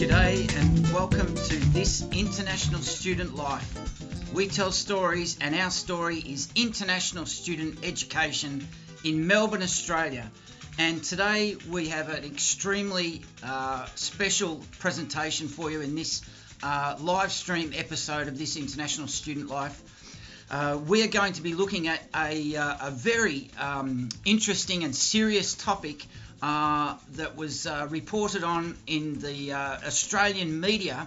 G'day and welcome to This International Student Life. We tell stories and our story is international student education in Melbourne, Australia. And today we have an extremely special presentation for you in this live stream episode of This International Student Life. We are going to be looking at a very interesting and serious topic that was reported on in the Australian media.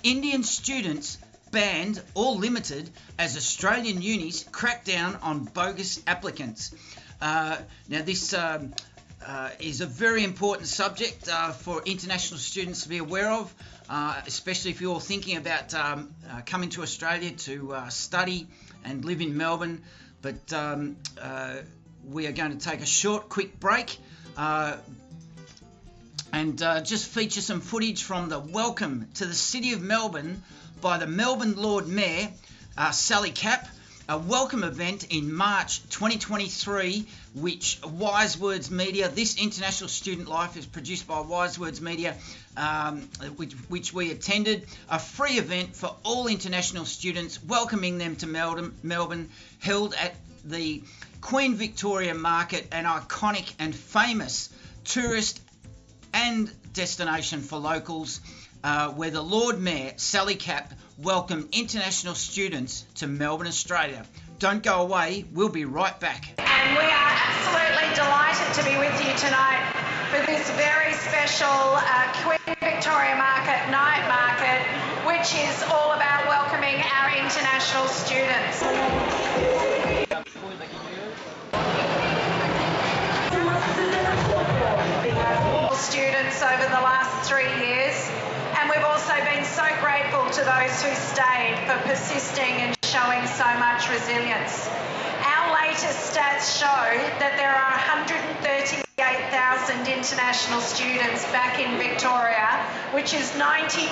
Indian students banned or limited as Australian unis crack down on bogus applicants. Now this is a very important subject for international students to be aware of, especially if you're thinking about coming to Australia to study and live in Melbourne. But we are going to take a short, quick break and just feature some footage from the welcome to the City of Melbourne by the Melbourne Lord Mayor, Sally Capp, a welcome event in March 2023, which Wise Words Media, This International Student Life is produced by Wise Words Media, which we attended, a free event for all international students, welcoming them to Melbourne, held at the Queen Victoria Market, an iconic and famous tourist and destination for locals, where the Lord Mayor, Sally Capp, welcomed international students to Melbourne, Australia. Don't go away, we'll be right back. And we are absolutely delighted to be with you tonight for this very special Queen Victoria Market night market, which is all about welcoming our international students. Students over the last 3 years, and we've also been so grateful to those who stayed for persisting and showing so much resilience. Our latest stats show that there are 138,000 international students back in Victoria, which is 92%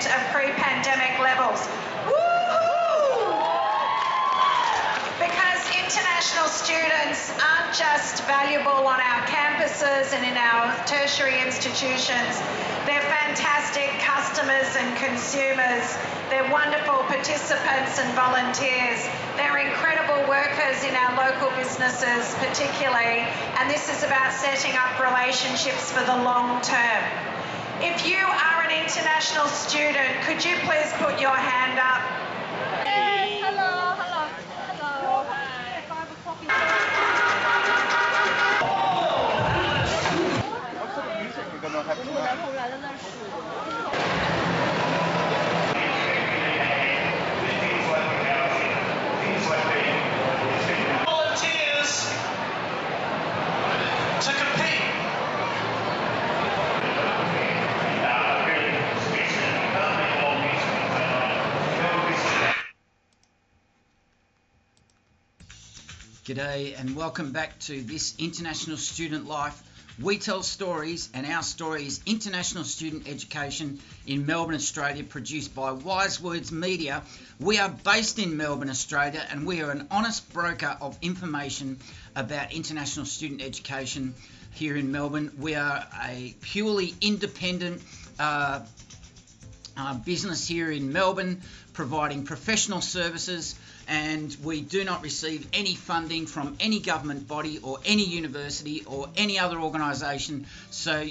of pre-pandemic levels. Woohoo! Because international students aren't just valuable on our campuses and in our tertiary institutions, they're fantastic customers and consumers, they're wonderful participants and volunteers, they're incredible workers in our local businesses particularly, and this is about setting up relationships for the long term. If you are an international student, could you please put your hand up? Yes, hello. Volunteers to compete. G'day and welcome back to This International Student Life. We tell stories and our story is international student education in Melbourne, Australia, produced by Wise Words Media. We are based in Melbourne, Australia, and we are an honest broker of information about international student education here in Melbourne. We are a purely independent business here in Melbourne, providing professional services, and we do not receive any funding from any government body or any university or any other organisation. So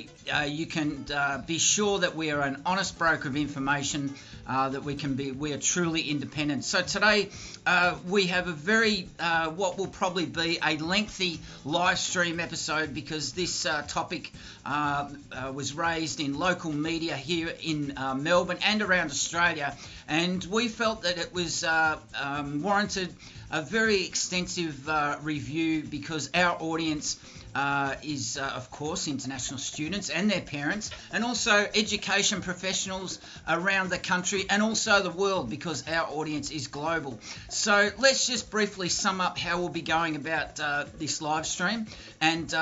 you can be sure that we are an honest broker of information, that we are truly independent. So today we have a very what will probably be a lengthy live stream episode, because this topic was raised in local media here in Melbourne and around Australia, and we felt that it was warranted a very extensive review, because our audience is, of course, international students and their parents, and also education professionals around the country and also the world, because our audience is global. So let's just briefly sum up how we'll be going about this live stream, and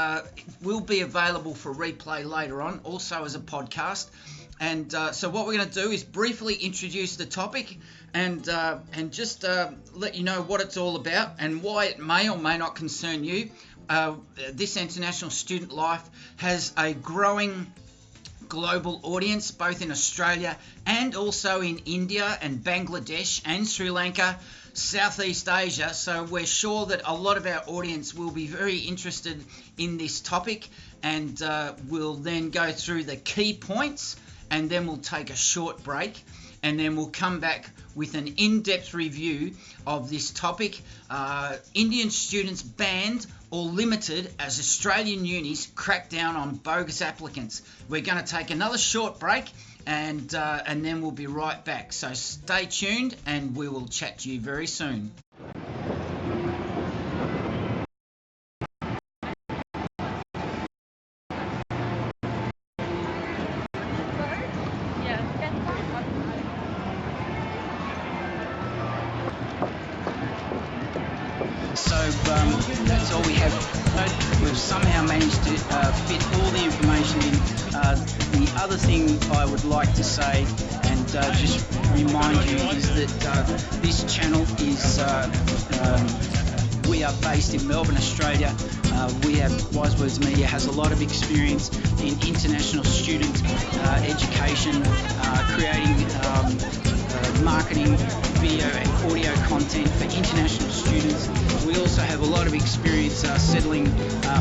will be available for replay later on, also as a podcast. And so what we're going to do is briefly introduce the topic and just let you know what it's all about and why it may or may not concern you. This International Student Life has a growing global audience, both in Australia and also in India and Bangladesh and Sri Lanka, Southeast Asia. So we're sure that a lot of our audience will be very interested in this topic, and we'll then go through the key points, and then we'll take a short break, and then we'll come back with an in-depth review of this topic. Indian students banned or limited as Australian unis crack down on bogus applicants. We're going to take another short break, and then we'll be right back. So stay tuned, and we will chat to you very soon. So that's all we have. We've somehow managed to fit all the information in. The other thing I would like to say, and just remind you, is that this channel is, we are based in Melbourne, Australia. We have, Wise Words Media has a lot of experience in international student education, creating marketing, video and audio content for international students. We also have a lot of experience settling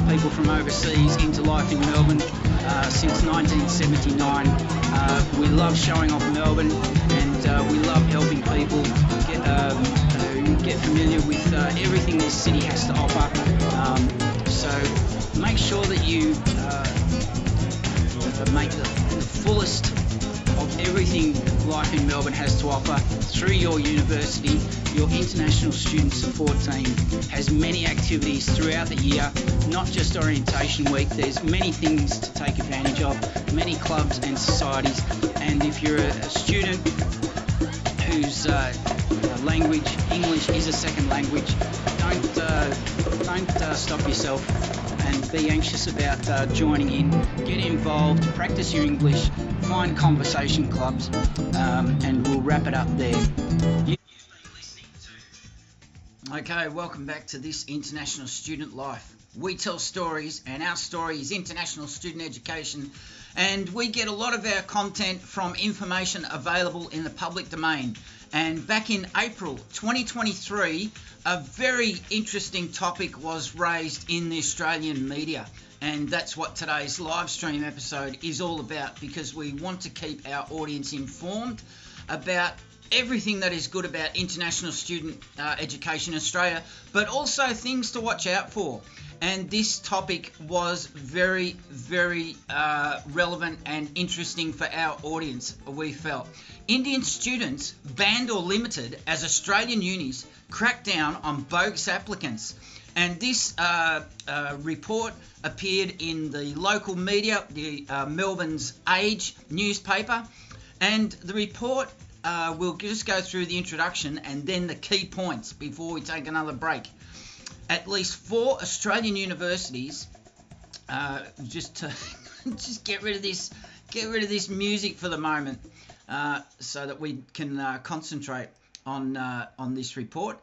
people from overseas into life in Melbourne since 1979. We love showing off Melbourne, and we love helping people get familiar with everything this city has to offer. So make sure that you make the fullest of everything life in Melbourne has to offer through your university. Your International Student Support Team has many activities throughout the year, not just orientation week. There's many things to take advantage of, many clubs and societies. And if you're a student whose language, English, is a second language, don't stop yourself and be anxious about joining in. Get involved, practice your English, find conversation clubs, and we'll wrap it up there. Okay, welcome back to this International Student Life. We tell stories, and our story is international student education, and we get a lot of our content from information available in the public domain. And back in April 2023, a very interesting topic was raised in the Australian media, and that's what today's live stream episode is all about, because we want to keep our audience informed about everything that is good about international student education in Australia, but also things to watch out for. And this topic was very, very relevant and interesting for our audience, we felt. Indian students banned or limited as Australian unis crack down on bogus applicants. And this report appeared in the local media, the Melbourne's Age newspaper. And the report, we'll just go through the introduction and then the key points before we take another break. At least 4 Australian universities, just get rid of this music for the moment, so that we can concentrate on this report.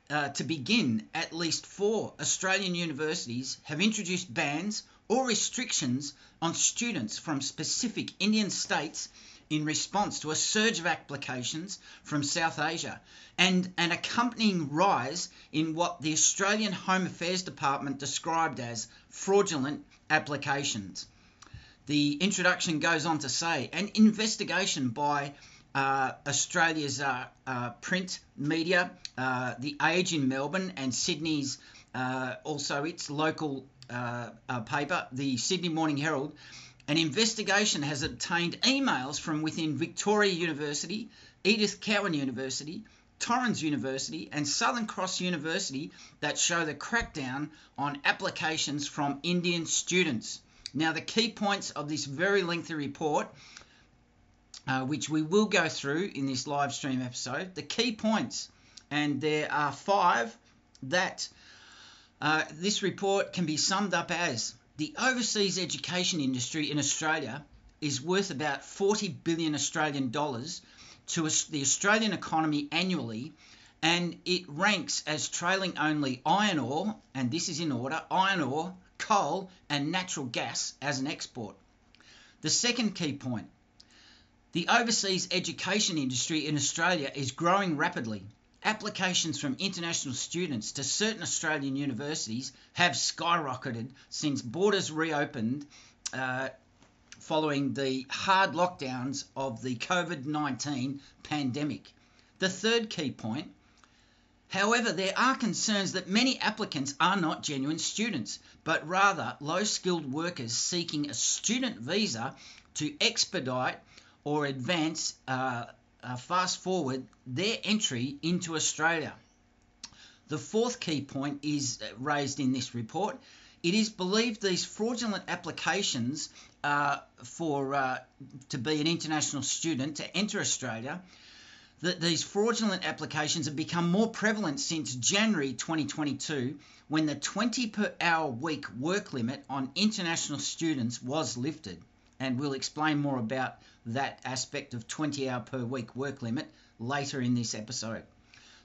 To begin, at least 4 Australian universities have introduced bans or restrictions on students from specific Indian states in response to a surge of applications from South Asia and an accompanying rise in what the Australian Home Affairs Department described as fraudulent applications. The introduction goes on to say, an investigation by Australia's print media, The Age in Melbourne, and Sydney's, also its local paper, the Sydney Morning Herald, an investigation has obtained emails from within Victoria University, Edith Cowan University, Torrens University and Southern Cross University that show the crackdown on applications from Indian students. Now, the key points of this very lengthy report, which we will go through in this live stream episode, the key points, and there are 5 that this report can be summed up as: the overseas education industry in Australia is worth about 40 billion Australian dollars to the Australian economy annually, and it ranks as trailing only iron ore, and this is in order: iron ore, coal and natural gas as an export. The second key point: the overseas education industry in Australia is growing rapidly. Applications from international students to certain Australian universities have skyrocketed since borders reopened following the hard lockdowns of the COVID-19 pandemic. The third key point: however, there are concerns that many applicants are not genuine students, but rather low-skilled workers seeking a student visa to expedite or advance fast forward their entry into Australia. The fourth key point is raised in this report. It is believed these fraudulent applications to be an international student to enter Australia, that these fraudulent applications have become more prevalent since January 2022, when the 20 per hour week work limit on international students was lifted. And we'll explain more about that aspect of 20 hour per week work limit later in this episode.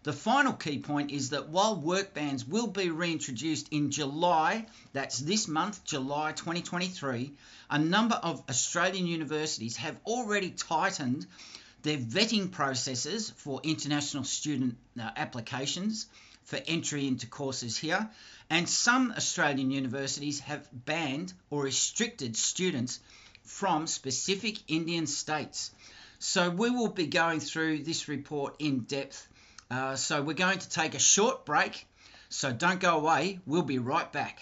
The final key point is that while work bans will be reintroduced in July, that's this month, July 2023, a number of Australian universities have already tightened their vetting processes for international student applications for entry into courses here, and some Australian universities have banned or restricted students from specific Indian states. So we will be going through this report in depth. So we're going to take a short break, so don't go away. We'll be right back.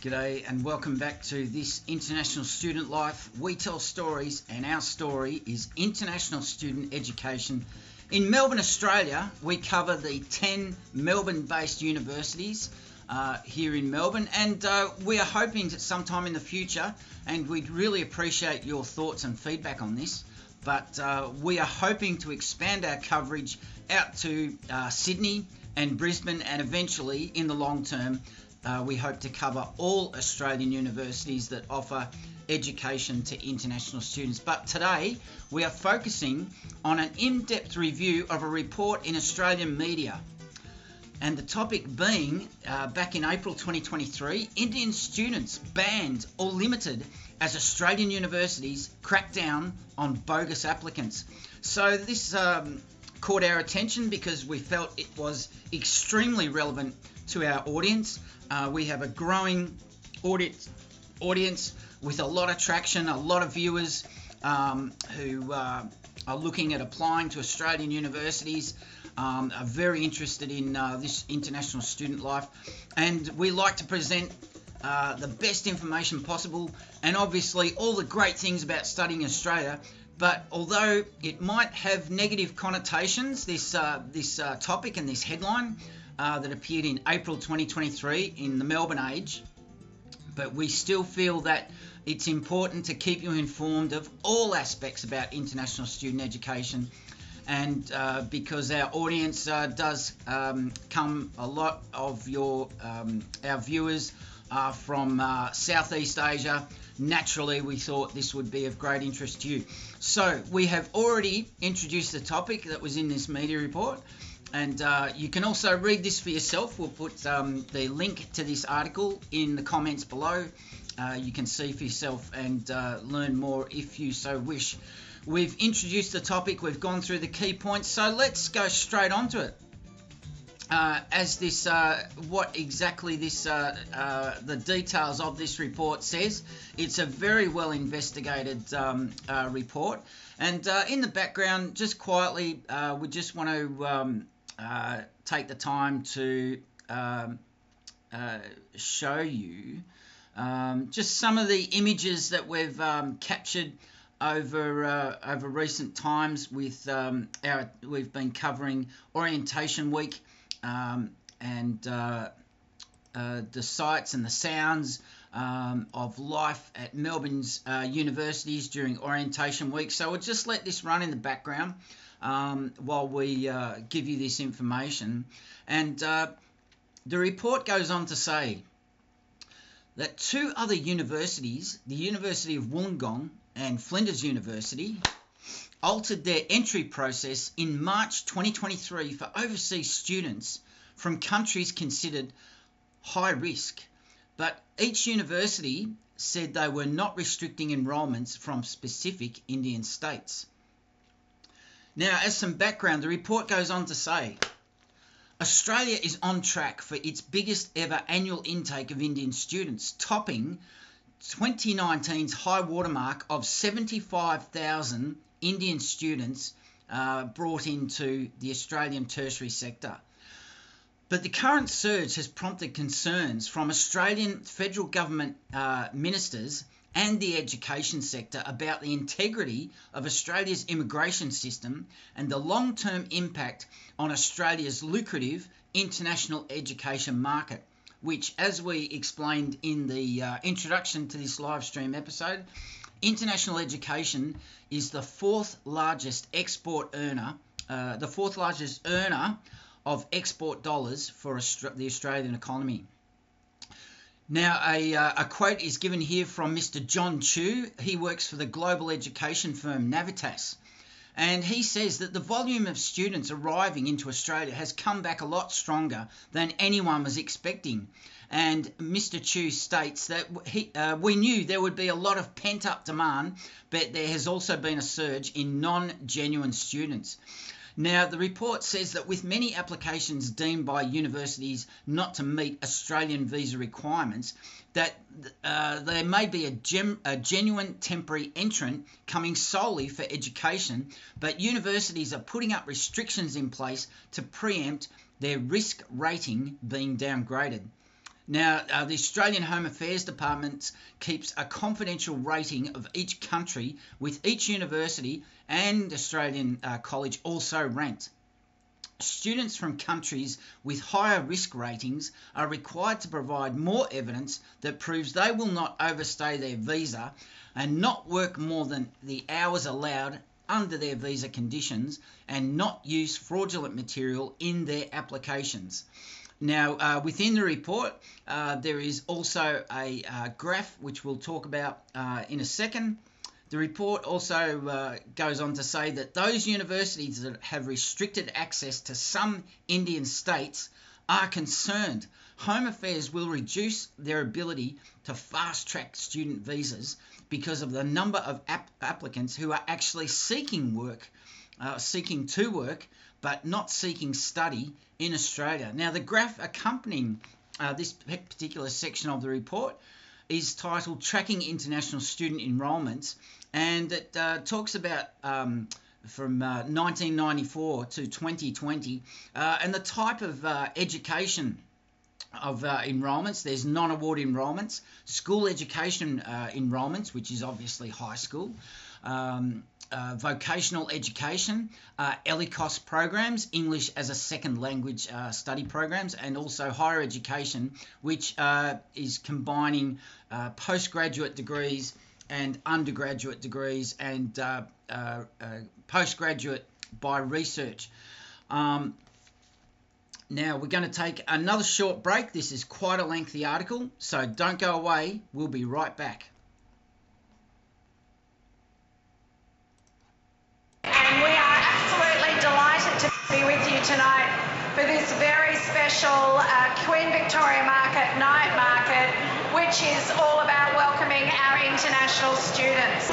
G'day and welcome back to this International Student Life. We tell stories, and our story is international student education. In Melbourne, Australia, we cover the 10 Melbourne-based universities here in Melbourne, and we are hoping that sometime in the future, and we'd really appreciate your thoughts and feedback on this, but we are hoping to expand our coverage out to Sydney and Brisbane, and eventually, in the long term, we hope to cover all Australian universities that offer education to international students. But today we are focusing on an in-depth review of a report in Australian media, and the topic being back in April 2023, Indian students banned or limited as Australian universities crack down on bogus applicants. So this caught our attention because we felt it was extremely relevant to our audience. We have a growing audience with a lot of traction, a lot of viewers who are looking at applying to Australian universities. are very interested in this international student life, and we like to present the best information possible, and obviously all the great things about studying Australia. But although it might have negative connotations, this topic and this headline that appeared in April 2023 in the Melbourne Age, but we still feel that it's important to keep you informed of all aspects about international student education, and because our audience does come, a lot of our viewers are from Southeast Asia. Naturally, we thought this would be of great interest to you. So we have already introduced the topic that was in this media report, and you can also read this for yourself. We'll put the link to this article in the comments below. You can see for yourself and learn more if you so wish. We've introduced the topic, we've gone through the key points, so let's go straight on to it. What exactly the details of this report says. It's a very well investigated report, and in the background, just quietly, we just want to take the time to show you just some of the images that we've captured over recent times. We've been covering Orientation Week. And the sights and the sounds of life at Melbourne's universities during Orientation Week. So we'll just let this run in the background while we give you this information. And the report goes on to say that two other universities, the University of Wollongong and Flinders University, altered their entry process in March 2023 for overseas students from countries considered high risk. But each university said they were not restricting enrolments from specific Indian states. Now, as some background, the report goes on to say, Australia is on track for its biggest ever annual intake of Indian students, topping 2019's high watermark of 75,000 Indian students brought into the Australian tertiary sector. But the current surge has prompted concerns from Australian federal government ministers and the education sector about the integrity of Australia's immigration system and the long-term impact on Australia's lucrative international education market, which, as we explained in the introduction to this live stream episode, international education is the fourth largest earner of export dollars for the Australian economy. Now, a quote is given here from Mr. John Chu. He works for the global education firm Navitas. And he says that the volume of students arriving into Australia has come back a lot stronger than anyone was expecting. And Mr. Chu states that we knew there would be a lot of pent-up demand, but there has also been a surge in non-genuine students. Now, the report says that with many applications deemed by universities not to meet Australian visa requirements, that there may be a genuine temporary entrant coming solely for education, but universities are putting up restrictions in place to preempt their risk rating being downgraded. Now, the Australian Home Affairs Department keeps a confidential rating of each country, with each university and Australian college also ranked. Students from countries with higher risk ratings are required to provide more evidence that proves they will not overstay their visa and not work more than the hours allowed under their visa conditions, and not use fraudulent material in their applications. Now, within the report, there is also a graph which we'll talk about in a second. The report also goes on to say that those universities that have restricted access to some Indian states are concerned Home Affairs will reduce their ability to fast-track student visas because of the number of applicants who are actually seeking to work, but not seeking study in Australia. Now, the graph accompanying this particular section of the report is titled Tracking International Student Enrolments, and it talks about from 1994 to 2020, and the type of education of enrolments. There's non-award enrolments, school education enrolments, which is obviously high school, vocational education, ELICOS programs, English as a second language study programs, and also higher education, which is combining postgraduate degrees and undergraduate degrees and postgraduate by research. Now we're going to take another short break. This is quite a lengthy article, so don't go away. We'll be right back. And we are absolutely delighted to be with you tonight for this very special Queen Victoria Market night market, which is all about welcoming our international students.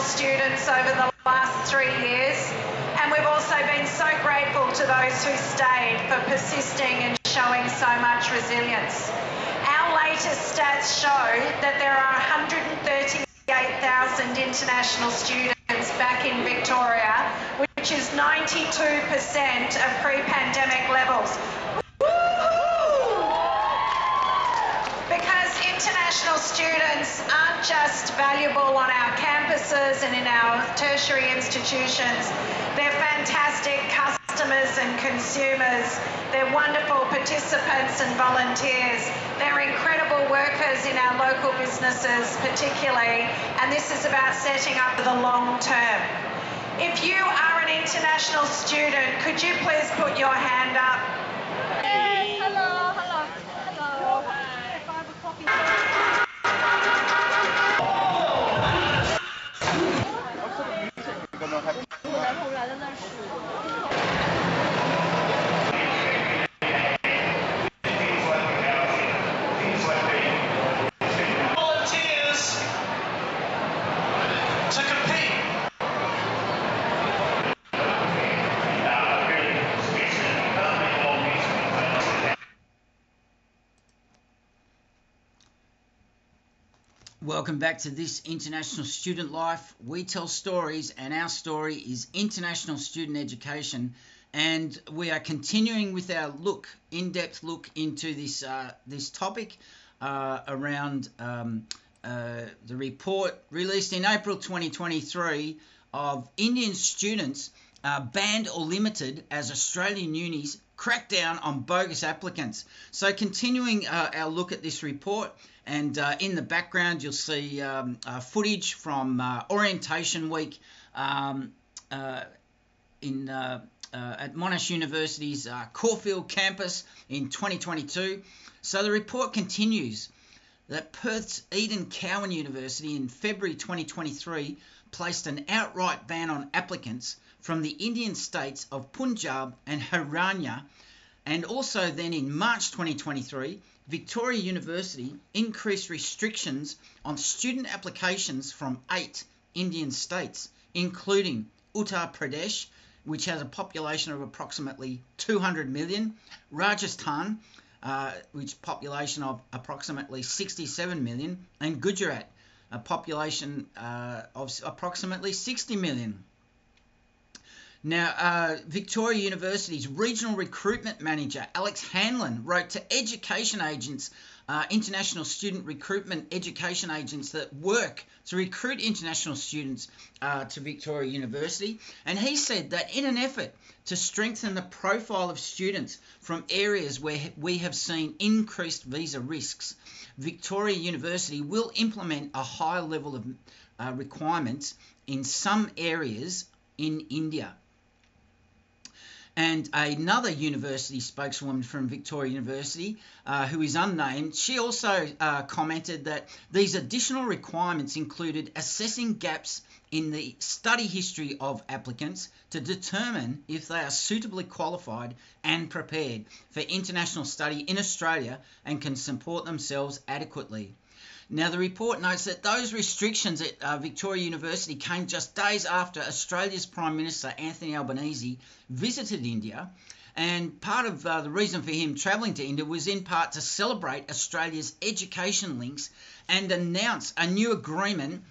Students over the last 3 years, and we've also been so grateful to those who stayed for persisting and showing so much resilience. Our latest stats show that there are 138,000 international students back in Victoria, which is 92% of pre-pandemic levels. Because international students aren't just valuable on our campuses and in our tertiary institutions, they're fantastic customers and consumers, they're wonderful participants and volunteers, they're incredible workers in our local businesses particularly, and this is about setting up for the long term. If you are an international student, could you please put your hand up? Yes, hello, hello, hello. If I have a coffee. Volunteers to compete. Welcome back to This International Student Life. We tell stories, and our story is international student education. And we are continuing with our in-depth look into this topic around the report released in April 2023 of Indian students banned or limited as Australian unis crack down on bogus applicants. So continuing our look at this report, and in the background you'll see footage from Orientation Week at Monash University's Caulfield campus in 2022. So the report continues that Perth's Eden Cowan University in February 2023 placed an outright ban on applicants from the Indian states of Punjab and Haryana, and also then in March 2023, Victoria University increased restrictions on student applications from 8 Indian states, including Uttar Pradesh, which has a population of approximately 200 million, Rajasthan, which population of approximately 67 million, and Gujarat, a population of approximately 60 million. Now, Victoria University's Regional Recruitment Manager, Alex Hanlon, wrote to education agents, international student recruitment education agents that work to recruit international students to Victoria University. And he said that in an effort to strengthen the profile of students from areas where we have seen increased visa risks, Victoria University will implement a higher level of requirements in some areas in India. And another university spokeswoman from Victoria University, who is unnamed, she also commented that these additional requirements included assessing gaps in the study history of applicants to determine if they are suitably qualified and prepared for international study in Australia and can support themselves adequately. Now, the report notes that those restrictions at Victoria University came just days after Australia's Prime Minister, Anthony Albanese, visited India And part of the reason for him travelling to India was in part to celebrate Australia's education links and announce a new agreement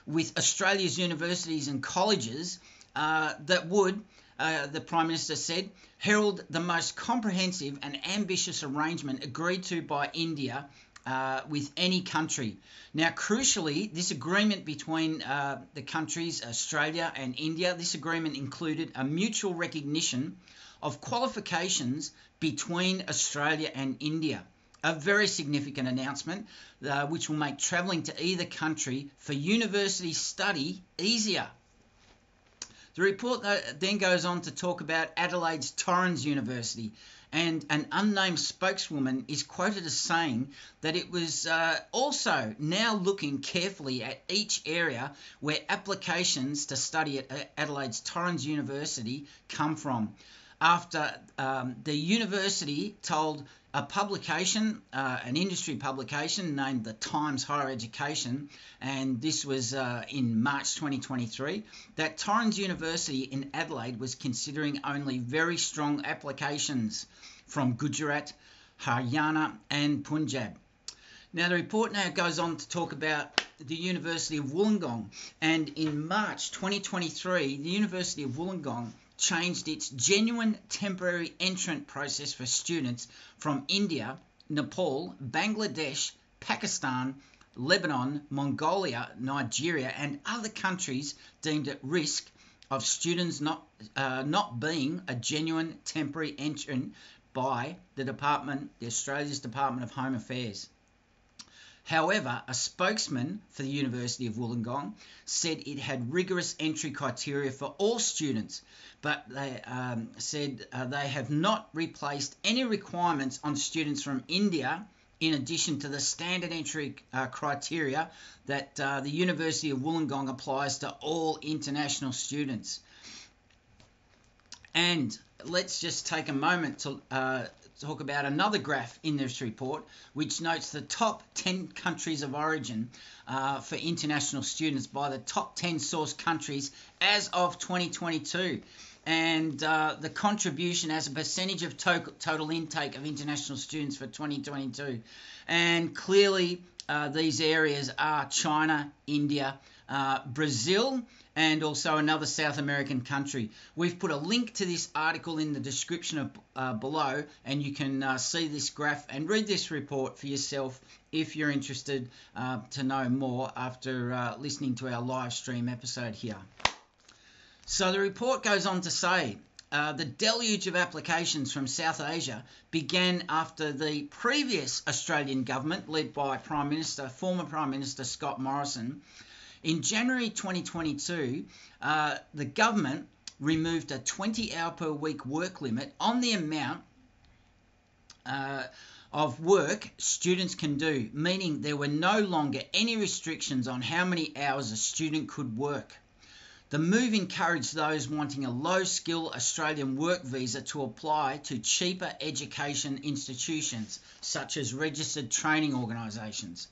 with Australia's universities and colleges that would, the Prime Minister said, herald the most comprehensive and ambitious arrangement agreed to by India with any country. Now, crucially, this agreement between the countries, Australia and India, this agreement included a mutual recognition of qualifications between Australia and India. A very significant announcement which will make travelling to either country for university study easier. The report then goes on to talk about Adelaide's Torrens University, and an unnamed spokeswoman is quoted as saying that it was also now looking carefully at each area where applications to study at Adelaide's Torrens University come from, after the university told a publication, an industry publication named the Times Higher Education, and this was in March 2023, that Torrens University in Adelaide was considering only very strong applications from Gujarat, Haryana and Punjab. Now, the report now goes on to talk about the University of Wollongong, and in March 2023, the University of Wollongong changed its genuine temporary entrant process for students from India, Nepal, Bangladesh, Pakistan, Lebanon, Mongolia, Nigeria and other countries deemed at risk of students not being a genuine temporary entrant by the Australia's Department of Home Affairs. However, a spokesman for the University of Wollongong said it had rigorous entry criteria for all students, but they said they have not replaced any requirements on students from India in addition to the standard entry criteria that the University of Wollongong applies to all international students. And let's just take a moment to talk about another graph in this report, which notes the top 10 countries of origin for international students by the top 10 source countries as of 2022. And the contribution as a percentage of total intake of international students for 2022. And clearly these areas are China, India, Brazil, and also another South American country. We've put a link to this article in the description of below, and you can see this graph and read this report for yourself if you're interested to know more after listening to our live stream episode here. So the report goes on to say the deluge of applications from South Asia began after the previous Australian government, led by former Prime Minister Scott Morrison. In January 2022, the government removed a 20-hour per week work limit on the amount of work students can do, meaning there were no longer any restrictions on how many hours a student could work. The move encouraged those wanting a low-skill Australian work visa to apply to cheaper education institutions, such as registered training organisations.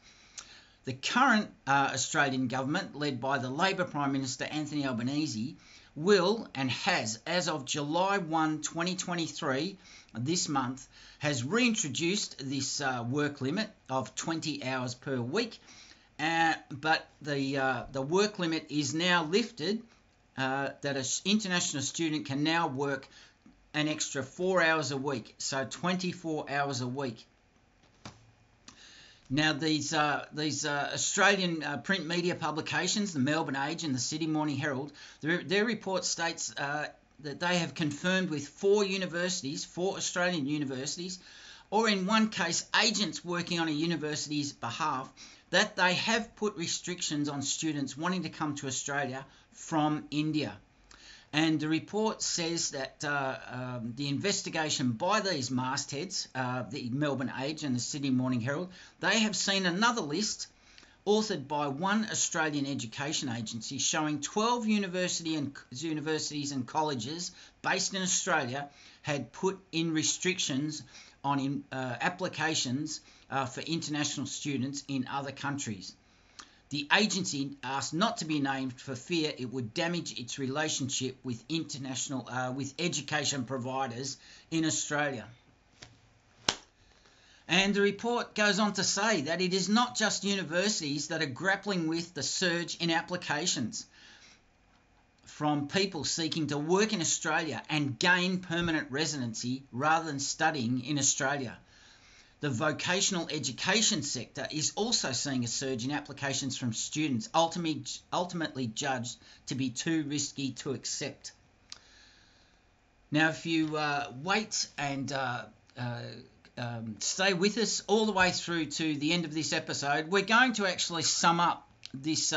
The current Australian government, led by the Labor Prime Minister Anthony Albanese, will and has, as of July 1, 2023, this month, has reintroduced this work limit of 20 hours per week, but the work limit is now lifted, that an international student can now work an extra 4 hours a week, so 24 hours a week. Now, these Australian print media publications, the Melbourne Age and the Sydney Morning Herald, their report states that they have confirmed with four Australian universities, or in one case, agents working on a university's behalf, that they have put restrictions on students wanting to come to Australia from India. And the report says that the investigation by these mastheads, the Melbourne Age and the Sydney Morning Herald, they have seen another list authored by one Australian education agency showing 12 universities and colleges based in Australia had put in restrictions on applications for international students in other countries. The agency asked not to be named for fear it would damage its relationship with with education providers in Australia. And the report goes on to say that it is not just universities that are grappling with the surge in applications from people seeking to work in Australia and gain permanent residency rather than studying in Australia. The vocational education sector is also seeing a surge in applications from students ultimately judged to be too risky to accept. Now, if you wait and stay with us all the way through to the end of this episode, we're going to actually sum up this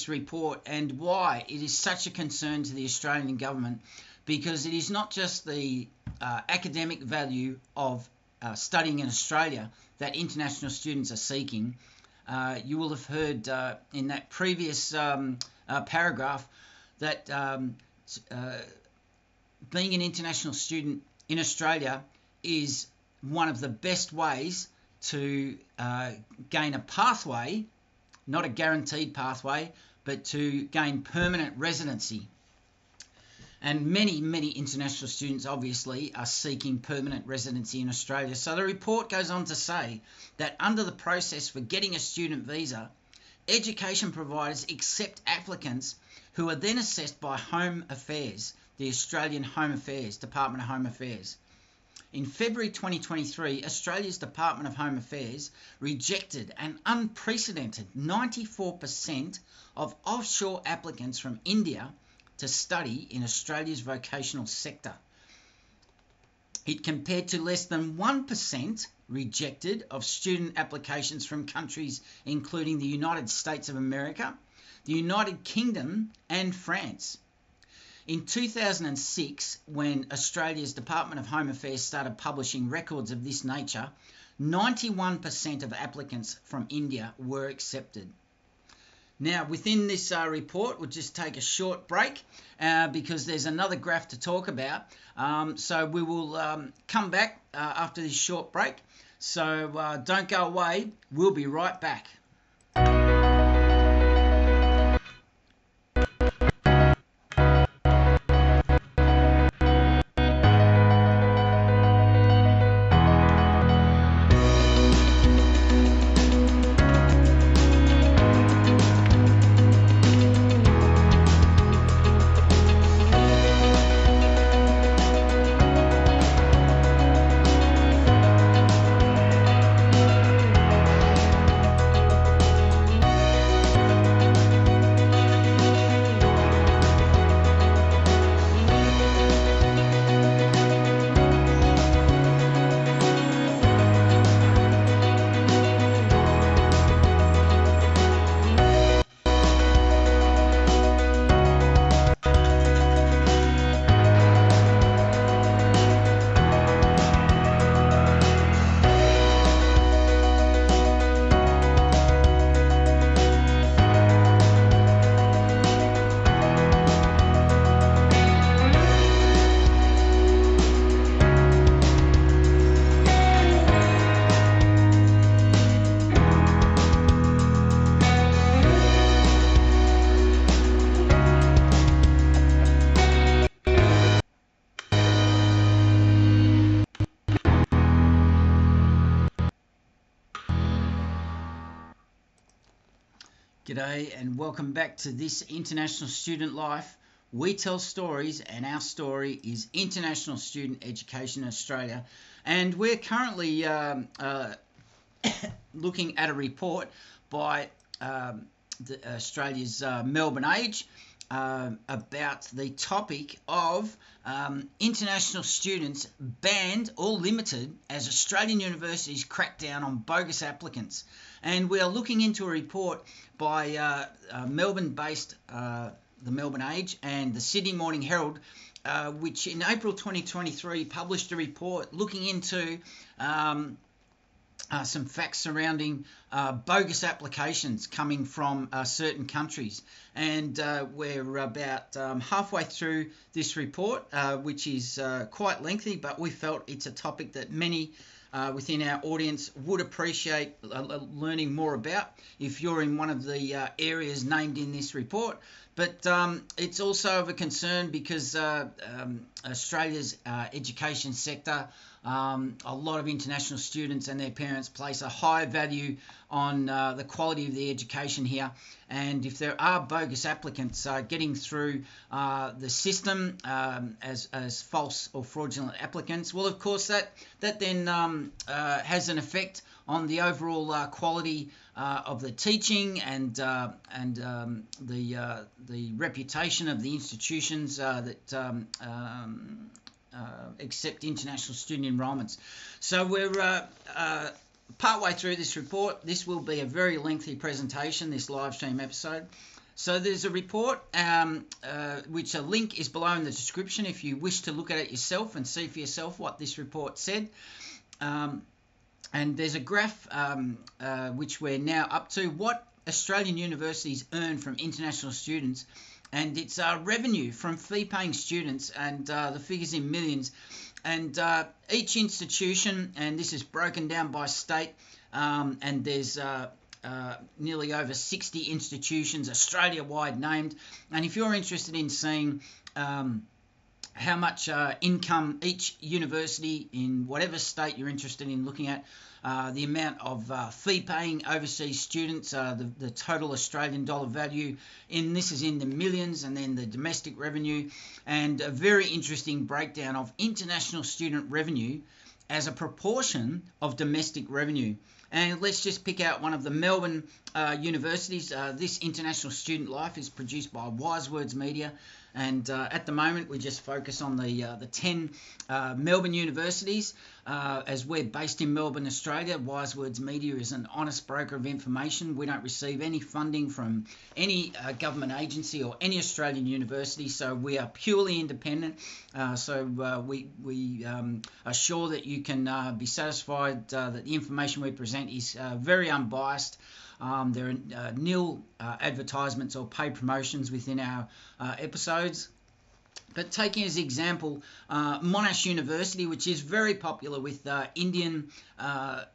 report and why it is such a concern to the Australian government, because it is not just the academic value of studying in Australia that international students are seeking. You will have heard in that previous paragraph that being an international student in Australia is one of the best ways to gain a pathway, not a guaranteed pathway, but to gain permanent residency. And many, many international students obviously are seeking permanent residency in Australia. So the report goes on to say that under the process for getting a student visa, education providers accept applicants who are then assessed by Home Affairs, the Australian Home Affairs, Department of Home Affairs. In February 2023, Australia's Department of Home Affairs rejected an unprecedented 94% of offshore applicants from India to study in Australia's vocational sector. It compared to less than 1% rejected of student applications from countries including the United States of America, the United Kingdom and France. In 2006, when Australia's Department of Home Affairs started publishing records of this nature, 91% of applicants from India were accepted. Now, within this report, we'll just take a short break because there's another graph to talk about. So we will come back after this short break. So don't go away. We'll be right back. G'day and welcome back to This International Student Life. We tell stories and our story is International Student Education in Australia. And we're currently looking at a report by Australia's Melbourne Age about the topic of international students banned or limited as Australian universities crack down on bogus applicants. And we are looking into a report by Melbourne-based the Melbourne Age and the Sydney Morning Herald, which in April 2023 published a report looking into some facts surrounding bogus applications coming from certain countries. And we're about halfway through this report, which is quite lengthy, but we felt it's a topic that many within our audience would appreciate learning more about if you're in one of the areas named in this report. But it's also of a concern because Australia's education sector, a lot of international students and their parents place a high value on the quality of the education here. And if there are bogus applicants getting through the system as false or fraudulent applicants, well, of course, that then has an effect on the overall quality of the teaching and the reputation of the institutions that accept international student enrolments. So we're partway through this report. This will be a very lengthy presentation, this live stream episode. So there's a report which a link is below in the description if you wish to look at it yourself and see for yourself what this report said. And there's a graph which we're now up to, what Australian universities earn from international students, and it's revenue from fee-paying students, and the figures in millions. And each institution, and this is broken down by state, and there's nearly over 60 institutions Australia-wide named. And if you're interested in seeing how much income each university in whatever state you're interested in looking at, the amount of fee-paying overseas students, the total Australian dollar value, this is in the millions, and then the domestic revenue, and a very interesting breakdown of international student revenue as a proportion of domestic revenue. And let's just pick out one of the Melbourne universities. This International Student Life is produced by Wise Words Media, and at the moment we just focus on the 10 Melbourne universities. As we're based in Melbourne, Australia, Wise Words Media is an honest broker of information. We don't receive any funding from any government agency or any Australian university, so we are purely independent. We are sure that you can be satisfied that the information we present is very unbiased. There are nil advertisements or paid promotions within our episodes. But taking as example Monash University, which is very popular with Indian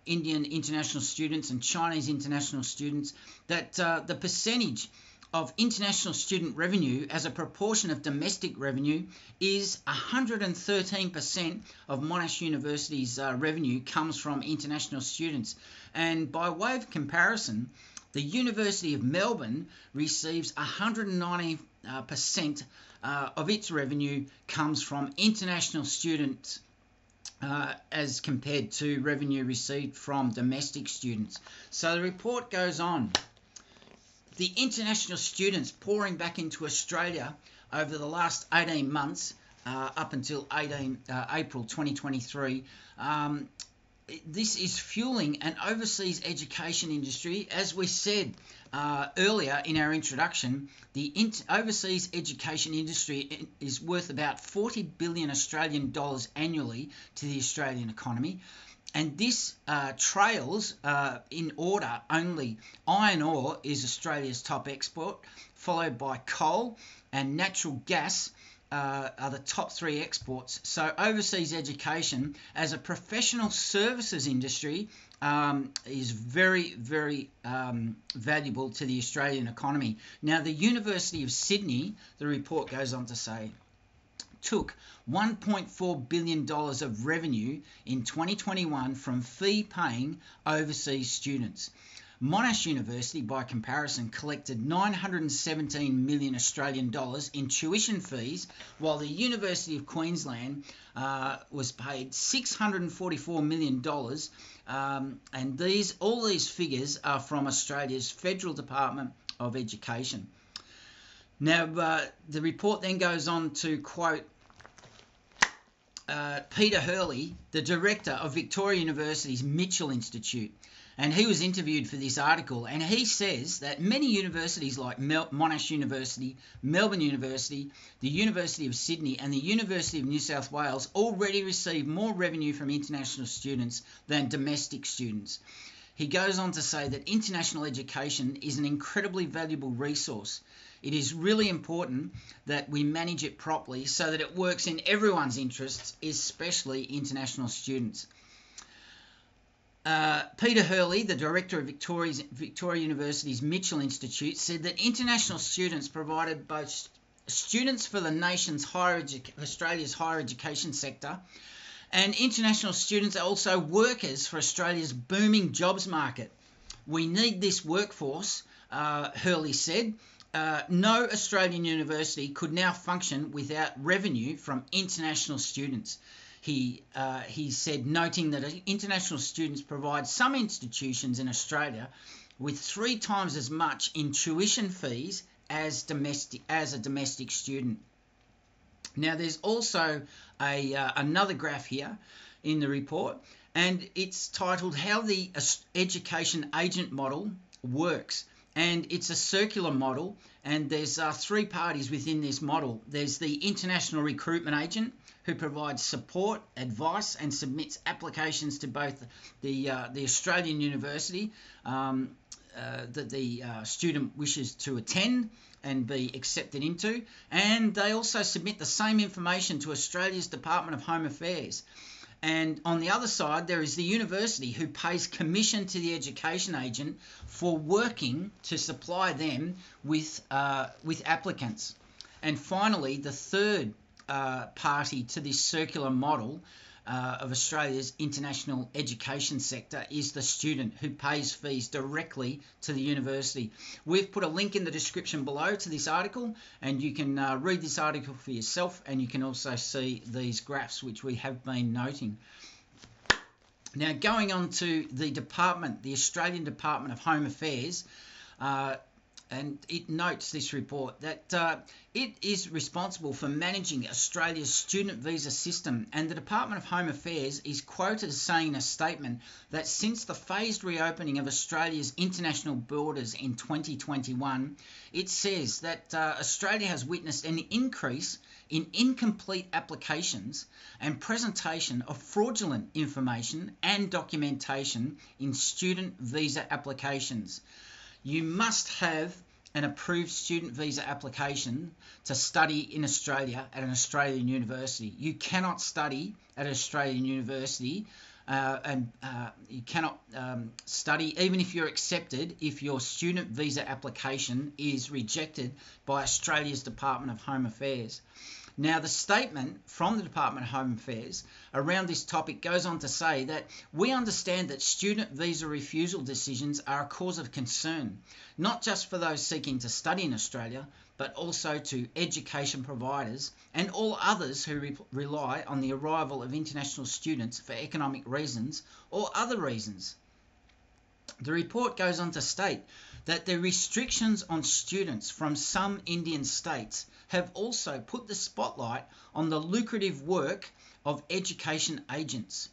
international students and Chinese international students, that the percentage of international student revenue as a proportion of domestic revenue is 113% of Monash University's revenue comes from international students. And by way of comparison, the University of Melbourne receives 190% of its revenue comes from international students as compared to revenue received from domestic students. So the report goes on. The international students pouring back into Australia over the last 18 months up until April 2023, this is fueling an overseas education industry. As we said earlier in our introduction, the overseas education industry is worth about 40 billion Australian dollars annually to the Australian economy. And this trails in order only. Iron ore is Australia's top export, followed by coal, and natural gas are the top three exports. So overseas education as a professional services industry is very, very valuable to the Australian economy. Now, the University of Sydney, the report goes on to say, took $1.4 billion of revenue in 2021 from fee-paying overseas students. Monash University, by comparison, collected 917 million Australian dollars in tuition fees, while the University of Queensland was paid $644 million, and all these figures are from Australia's Federal Department of Education. Now, the report then goes on to quote Peter Hurley, the director of Victoria University's Mitchell Institute, and he was interviewed for this article, and he says that many universities like Monash University, Melbourne University, the University of Sydney and the University of New South Wales already receive more revenue from international students than domestic students. He goes on to say that international education is an incredibly valuable resource. It is really important that we manage it properly so that it works in everyone's interests, especially international students. Peter Hurley, the director of Victoria University's Mitchell Institute, said that international students provided both students for the nation's Australia's higher education sector, and international students are also workers for Australia's booming jobs market. We need this workforce, Hurley said. No Australian university could now function without revenue from international students. He said, noting that international students provide some institutions in Australia with 3 times as much in tuition fees as a domestic student. Now, there's also another graph here in the report, and it's titled How the Education Agent Model Works. And it's a circular model, and there's 3 parties within this model. There's the international recruitment agent, who provides support, advice, and submits applications to both the Australian university that the student wishes to attend and be accepted into, and they also submit the same information to Australia's Department of Home Affairs. And on the other side, there is the university, who pays commission to the education agent for working to supply them with applicants. And finally, the third party to this circular model of Australia's international education sector is the student, who pays fees directly to the university. We've put a link in the description below to this article, and you can read this article for yourself, and you can also see these graphs which we have been noting. Now, going on to the department, the Australian Department of Home Affairs, and it notes, this report, that it is responsible for managing Australia's student visa system, and the Department of Home Affairs is quoted as saying in a statement that since the phased reopening of Australia's international borders in 2021, it says that Australia has witnessed an increase in incomplete applications and presentation of fraudulent information and documentation in student visa applications. You must have an approved student visa application to study in Australia at an Australian university. You cannot study at an Australian university and you cannot study, even if you're accepted, if your student visa application is rejected by Australia's Department of Home Affairs. Now, the statement from the Department of Home Affairs around this topic goes on to say that we understand that student visa refusal decisions are a cause of concern, not just for those seeking to study in Australia, but also to education providers and all others who rely on the arrival of international students for economic reasons or other reasons. The report goes on to state that the restrictions on students from some Indian states have also put the spotlight on the lucrative work of education agents.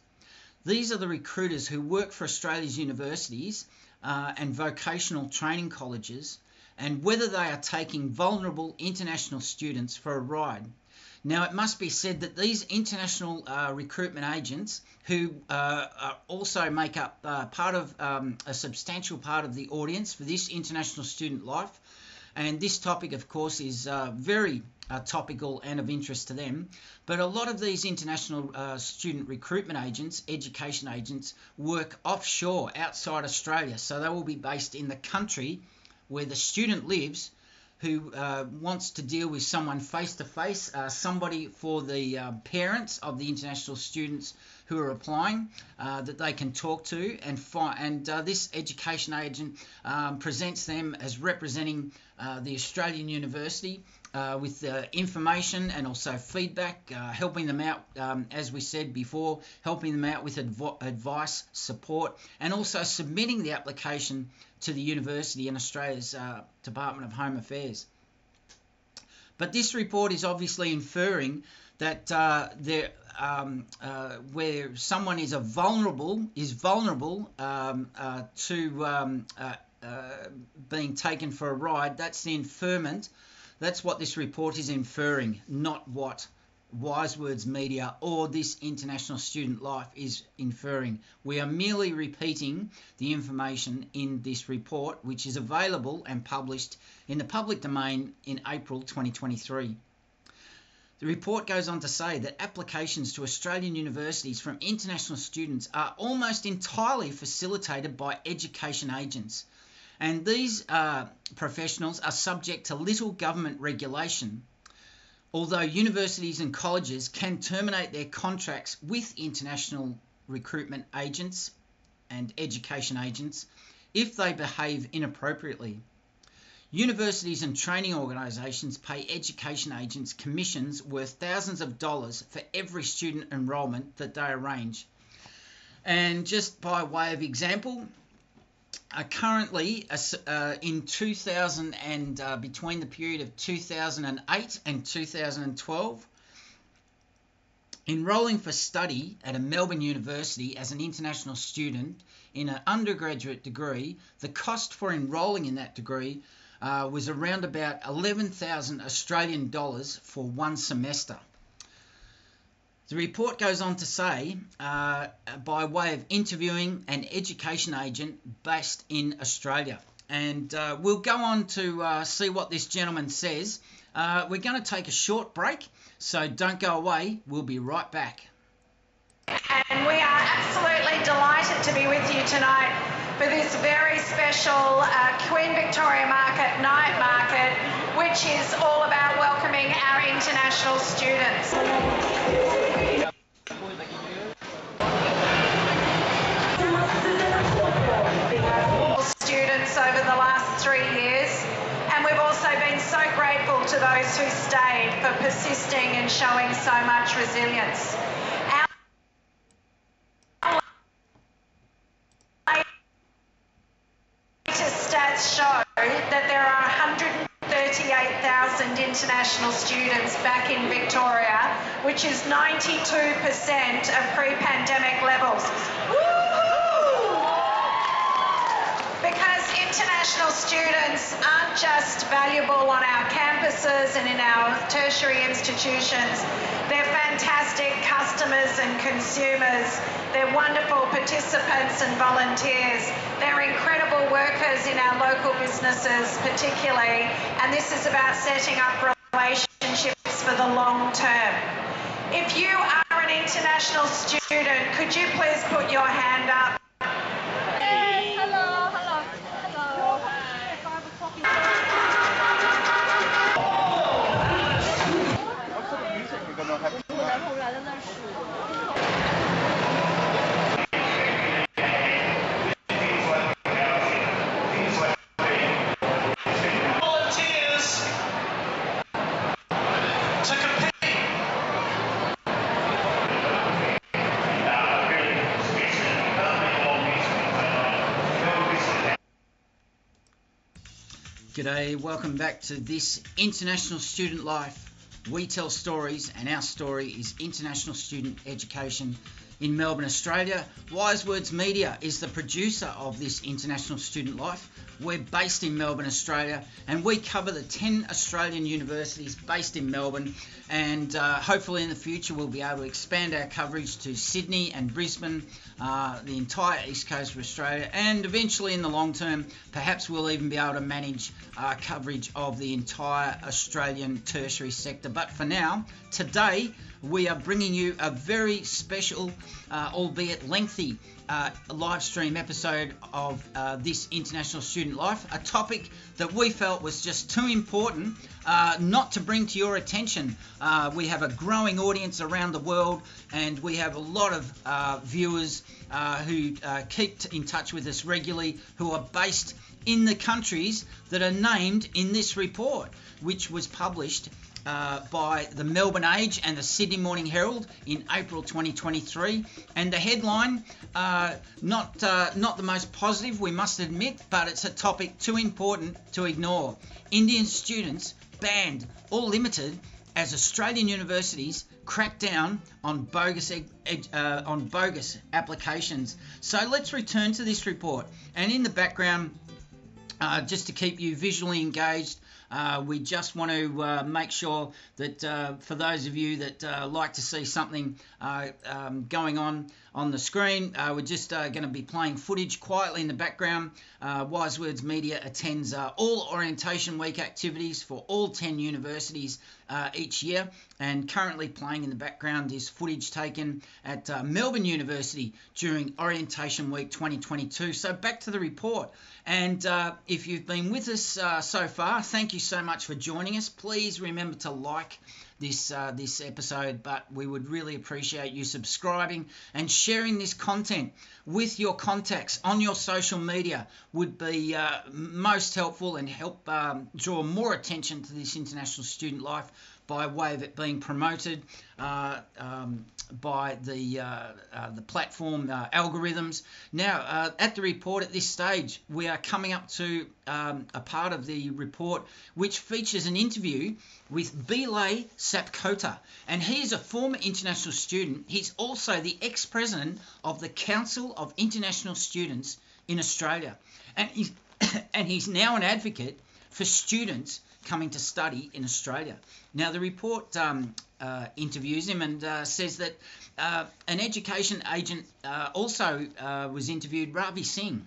These are the recruiters who work for Australia's universities and vocational training colleges, and whether they are taking vulnerable international students for a ride. Now, it must be said that these international recruitment agents, who also make up part of a substantial part of the audience for this international student life, and this topic, of course, is very topical and of interest to them, but a lot of these international student recruitment agents, education agents, work offshore outside Australia, so they will be based in the country where the student lives, who wants to deal with someone face-to-face, somebody for the parents of the international students who are applying that they can talk to, and this education agent presents them as representing the Australian university with information and also feedback, helping them out, as we said before, helping them out with advice, support, and also submitting the application to the university in Australia's Department of Home Affairs. But this report is obviously inferring that where someone is vulnerable to being taken for a ride, that's the inferment. That's what this report is inferring, not what Wise Words Media or this International Student Life is inferring. We are merely repeating the information in this report, which is available and published in the public domain in April 2023. The report goes on to say that applications to Australian universities from international students are almost entirely facilitated by education agents, and these professionals are subject to little government regulation. Although universities and colleges can terminate their contracts with international recruitment agents and education agents if they behave inappropriately. Universities and training organisations pay education agents commissions worth thousands of dollars for every student enrolment that they arrange. And just by way of example, currently in 2000 and between the period of 2008 and 2012, enrolling for study at a Melbourne university as an international student in an undergraduate degree, the cost for enrolling in that degree was around about 11,000 Australian dollars for one semester. The report goes on to say, by way of interviewing an education agent based in Australia. And we'll go on to see what this gentleman says. We're going to take a short break, so don't go away. We'll be right back. And we are absolutely delighted to be with you tonight for this very special Queen Victoria Market night market, which is all about welcoming our international students. Students over the last 3 years, and we've also been so grateful to those who stayed for persisting and showing so much resilience. Stats show that there are 138,000 international students back in Victoria, which is 92% of pre-pandemic levels. Because international students aren't just valuable on our campuses and in our tertiary institutions, they're fantastic customers and consumers. They're wonderful participants and volunteers. They're incredible workers in our local businesses particularly, and this is about setting up relationships for the long term. If you are an international student, could you please put your hand up? Hey, hello, hello, hello. Hi. 5 o'clock in G'day, welcome back to this International Student Life. We tell stories, and our story is international student education in Melbourne, Australia. Wise Words Media is the producer of this International Student Life. We're based in Melbourne, Australia, and we cover the 10 Australian universities based in Melbourne, and hopefully in the future we'll be able to expand our coverage to Sydney and Brisbane, the entire east coast of Australia, and eventually in the long term perhaps we'll even be able to manage coverage of the entire Australian tertiary sector. But for now, today we are bringing you a very special, albeit lengthy, live stream episode of this International Student Life, a topic that we felt was just too important not to bring to your attention. We have a growing audience around the world, and we have a lot of viewers who keep in touch with us regularly, who are based in the countries that are named in this report, which was published by the Melbourne Age and the Sydney Morning Herald in April 2023. And the headline, not the most positive, we must admit, but it's a topic too important to ignore. Indian students banned or limited as Australian universities crack down on bogus applications. So let's return to this report. And in the background, just to keep you visually engaged, we just want to make sure that for those of you that like to see something going on on the screen. We're just going to be playing footage quietly in the background. Wise Words Media attends all Orientation Week activities for all 10 universities each year, and currently playing in the background is footage taken at Melbourne University during Orientation Week 2022. So back to the report. And if you've been with us so far, thank you so much for joining us. Please remember to like this episode, but we would really appreciate you subscribing and sharing this content with your contacts on your social media. Would be most helpful and help draw more attention to this international student life by way of it being promoted by the platform algorithms. Now, at the report at this stage, we are coming up to a part of the report which features an interview with Belay Sapkota, and he is a former international student. He's also the ex-president of the Council of International Students in Australia, and he's now an advocate for students coming to study in Australia. Now, the report interviews him and says that an education agent also was interviewed, Ravi Singh.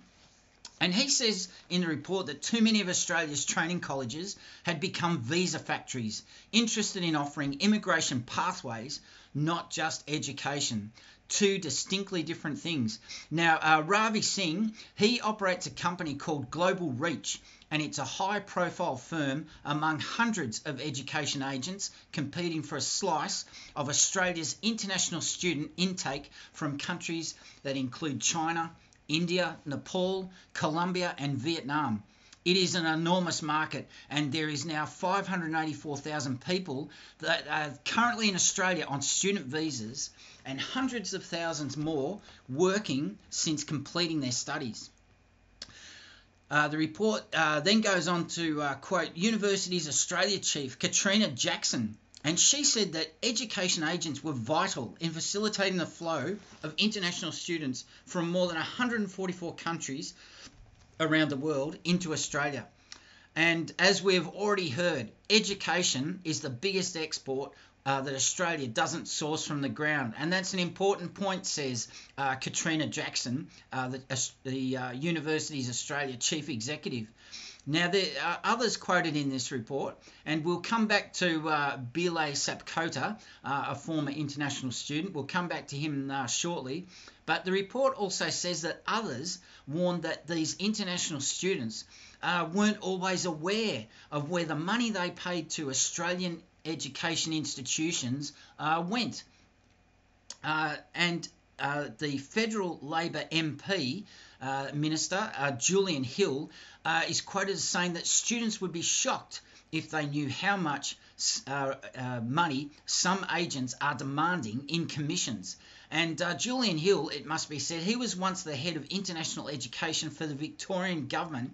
And he says in the report that too many of Australia's training colleges had become visa factories, interested in offering immigration pathways, not just education. Two distinctly different things. Now, Ravi Singh, he operates a company called Global Reach, and it's a high-profile firm among hundreds of education agents competing for a slice of Australia's international student intake from countries that include China, India, Nepal, Colombia, and Vietnam. It is an enormous market, and there is now 584,000 people that are currently in Australia on student visas, and hundreds of thousands more working since completing their studies. The report then goes on to quote Universities Australia Chief Katrina Jackson, and she said that education agents were vital in facilitating the flow of international students from more than 144 countries around the world into Australia. And as we've already heard, education is the biggest export that Australia doesn't source from the ground. And that's an important point, says Katrina Jackson, the Universities Australia Chief Executive. Now, there are others quoted in this report, and we'll come back to Belay Sapkota, a former international student. We'll come back to him shortly. But the report also says that others warned that these international students weren't always aware of where the money they paid to Australian education institutions went. And the Federal Labor MP Minister, Julian Hill, is quoted as saying that students would be shocked if they knew how much money some agents are demanding in commissions. And Julian Hill, it must be said, he was once the head of international education for the Victorian government,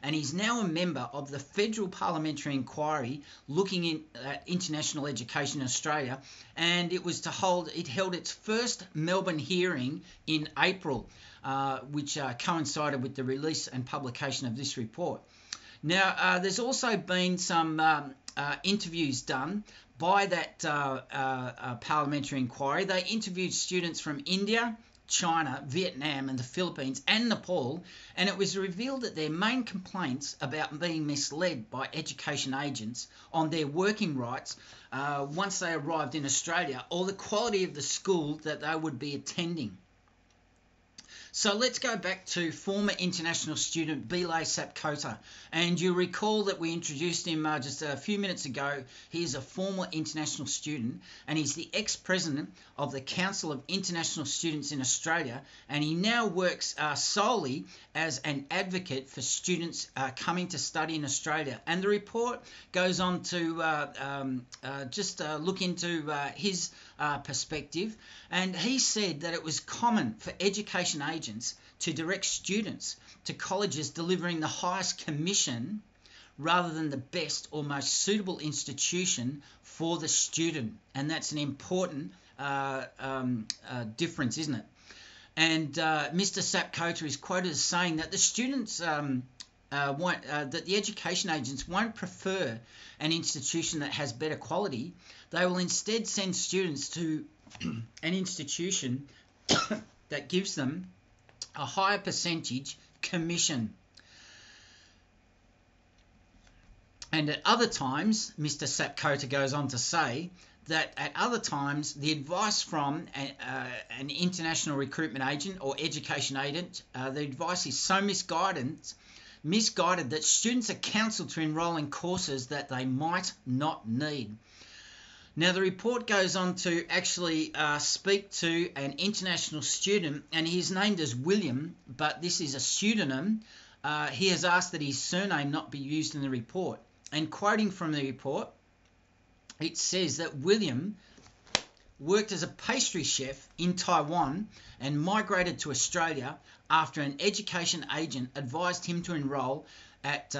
and he's now a member of the Federal Parliamentary Inquiry looking at international education in Australia, and it held its first Melbourne hearing in April, which coincided with the release and publication of this report. Now, there's also been some interviews done by that parliamentary inquiry. They interviewed students from India, China, Vietnam, and the Philippines, and Nepal, and it was revealed that their main complaints about being misled by education agents on their working rights once they arrived in Australia, or the quality of the school that they would be attending. So let's go back to former international student Belay Sapkota, and you'll recall that we introduced him just a few minutes ago. He is a former international student, and he's the ex-president of the Council of International Students in Australia, and he now works solely as an advocate for students coming to study in Australia. And the report goes on to look into his perspective, and he said that it was common for education agents to direct students to colleges delivering the highest commission rather than the best or most suitable institution for the student. And that's an important difference, isn't it? And Mr. Sapkota is quoted as saying that the students that the education agents won't prefer an institution that has better quality. They will instead send students to an institution that gives them a higher percentage commission. And at other times, Mr. Sapkota goes on to say that at other times, the advice from an international recruitment agent or education agent, the advice is so misguided that students are counselled to enrol in courses that they might not need. Now, the report goes on to actually speak to an international student, and he's named as William, but this is a pseudonym. He has asked that his surname not be used in the report. And quoting from the report, it says that William worked as a pastry chef in Taiwan and migrated to Australia after an education agent advised him to enrol at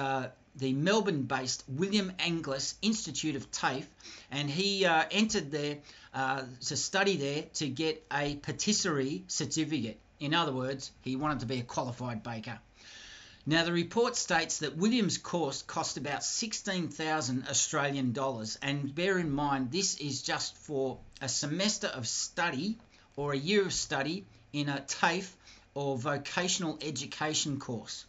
the Melbourne-based William Angliss Institute of TAFE, and he entered there to study there to get a patisserie certificate. In other words, he wanted to be a qualified baker. Now, the report states that William's course cost about 16,000 Australian dollars, and bear in mind this is just for a semester of study or a year of study in a TAFE or vocational education course,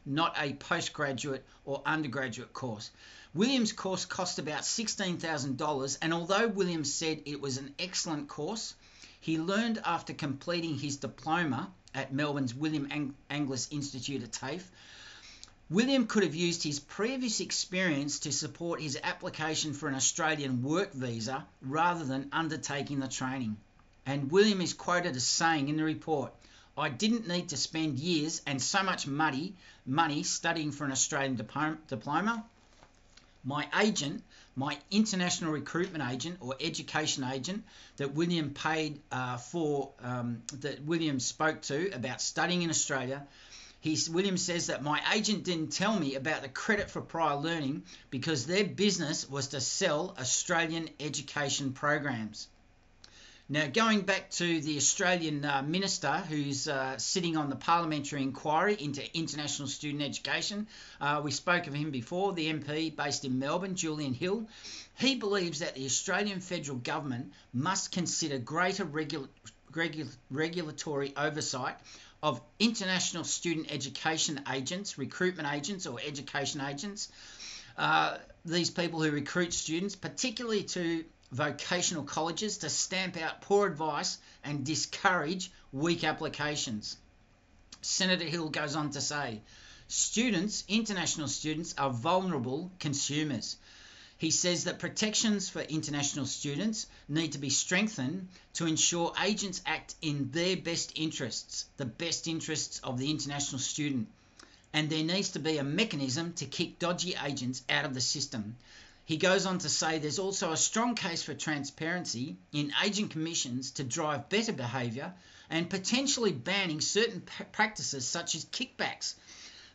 not a postgraduate or undergraduate course. William's course cost about $16,000, and although William said it was an excellent course, he learned after completing his diploma at Melbourne's William Angliss Institute of TAFE, William could have used his previous experience to support his application for an Australian work visa rather than undertaking the training. And William is quoted as saying in the report, "I didn't need to spend years and so much money studying for an Australian diploma. My agent, my international recruitment agent or education agent that William paid that William spoke to about studying in Australia, William says that my agent didn't tell me about the credit for prior learning because their business was to sell Australian education programs." Now, going back to the Australian Minister who's sitting on the parliamentary inquiry into international student education, we spoke of him before, the MP based in Melbourne, Julian Hill. He believes that the Australian federal government must consider greater regulatory oversight of international student education agents, recruitment agents or education agents, these people who recruit students, particularly to vocational colleges, to stamp out poor advice and discourage weak applications. Senator Hill goes on to say, international students are vulnerable consumers. He says that protections for international students need to be strengthened to ensure agents act in their best interests, the best interests of the international student, and there needs to be a mechanism to kick dodgy agents out of the system. He goes on to say there's also a strong case for transparency in agent commissions to drive better behaviour and potentially banning certain practices such as kickbacks.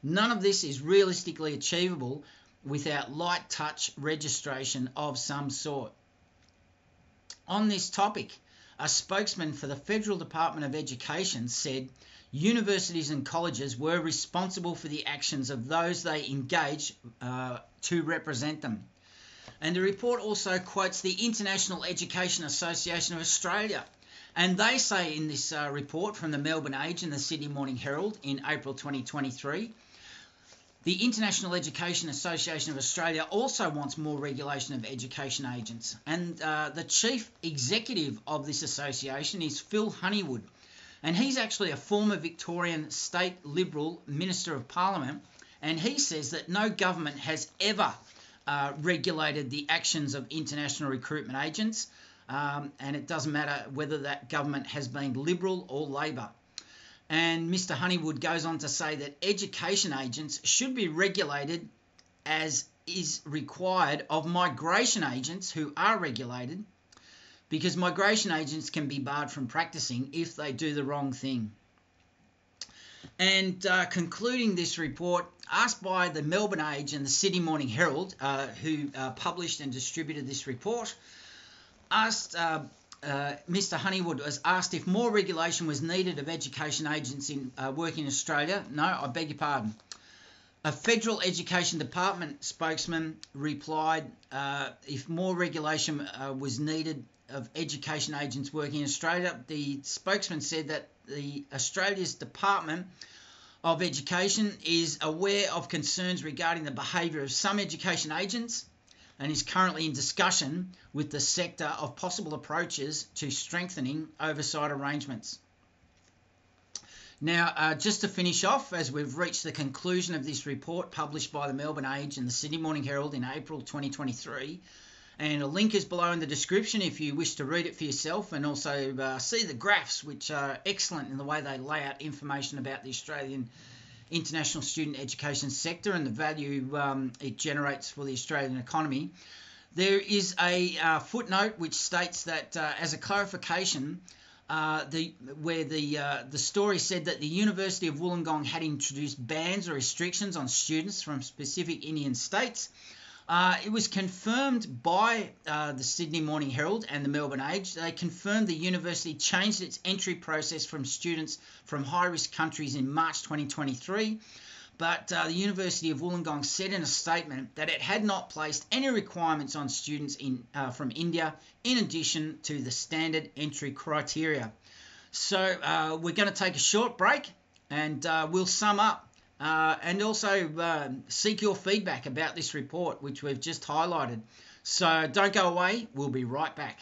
None of this is realistically achievable without light touch registration of some sort. On this topic, a spokesman for the Federal Department of Education said universities and colleges were responsible for the actions of those they engage to represent them. And the report also quotes the International Education Association of Australia. And they say in this report from the Melbourne Age and the Sydney Morning Herald in April 2023, the International Education Association of Australia also wants more regulation of education agents. And the chief executive of this association is Phil Honeywood. And he's actually a former Victorian State Liberal Minister of Parliament. And he says that no government has ever regulated the actions of international recruitment agents, and it doesn't matter whether that government has been Liberal or Labor. And Mr. Honeywood goes on to say that education agents should be regulated as is required of migration agents who are regulated, because migration agents can be barred from practicing if they do the wrong thing. And concluding this report, asked by the Melbourne Age and the Sydney Morning Herald, who published and distributed this report, Mr. Honeywood was asked if more regulation was needed of education agents working in Australia. No, I beg your pardon. A Federal Education Department spokesman replied if more regulation was needed of education agents working in Australia. The spokesman said that the Australia's Department of Education is aware of concerns regarding the behaviour of some education agents and is currently in discussion with the sector of possible approaches to strengthening oversight arrangements. Now, just to finish off, as we've reached the conclusion of this report published by the Melbourne Age and the Sydney Morning Herald in April 2023, and a link is below in the description if you wish to read it for yourself and also see the graphs, which are excellent in the way they lay out information about the Australian international student education sector and the value it generates for the Australian economy. There is a footnote which states that as a clarification, the story said that the University of Wollongong had introduced bans or restrictions on students from specific Indian states. It was confirmed by the Sydney Morning Herald and the Melbourne Age. They confirmed the university changed its entry process from students from high-risk countries in March 2023, but the University of Wollongong said in a statement that it had not placed any requirements on students from India in addition to the standard entry criteria. So we're going to take a short break and we'll sum up and also seek your feedback about this report, which we've just highlighted. So don't go away. We'll be right back.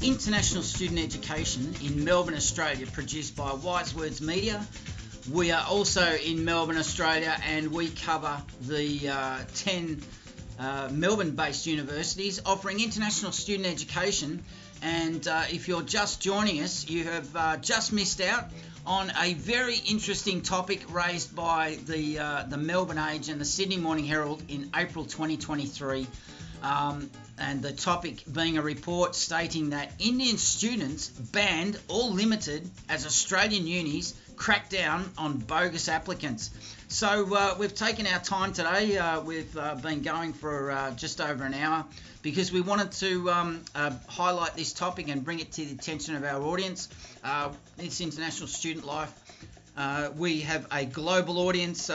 International Student Education in Melbourne, Australia, produced by Wise Words Media. We are also in Melbourne, Australia, and we cover the 10 Melbourne-based universities offering international student education. And if you're just joining us, you have just missed out on a very interesting topic raised by the Melbourne Age and the Sydney Morning Herald in April 2023. And the topic being a report stating that Indian students banned or limited as Australian unis crack down on bogus applicants. So we've taken our time today. We've been going for just over an hour because we wanted to highlight this topic and bring it to the attention of our audience. It's International Student Life. We have a global audience.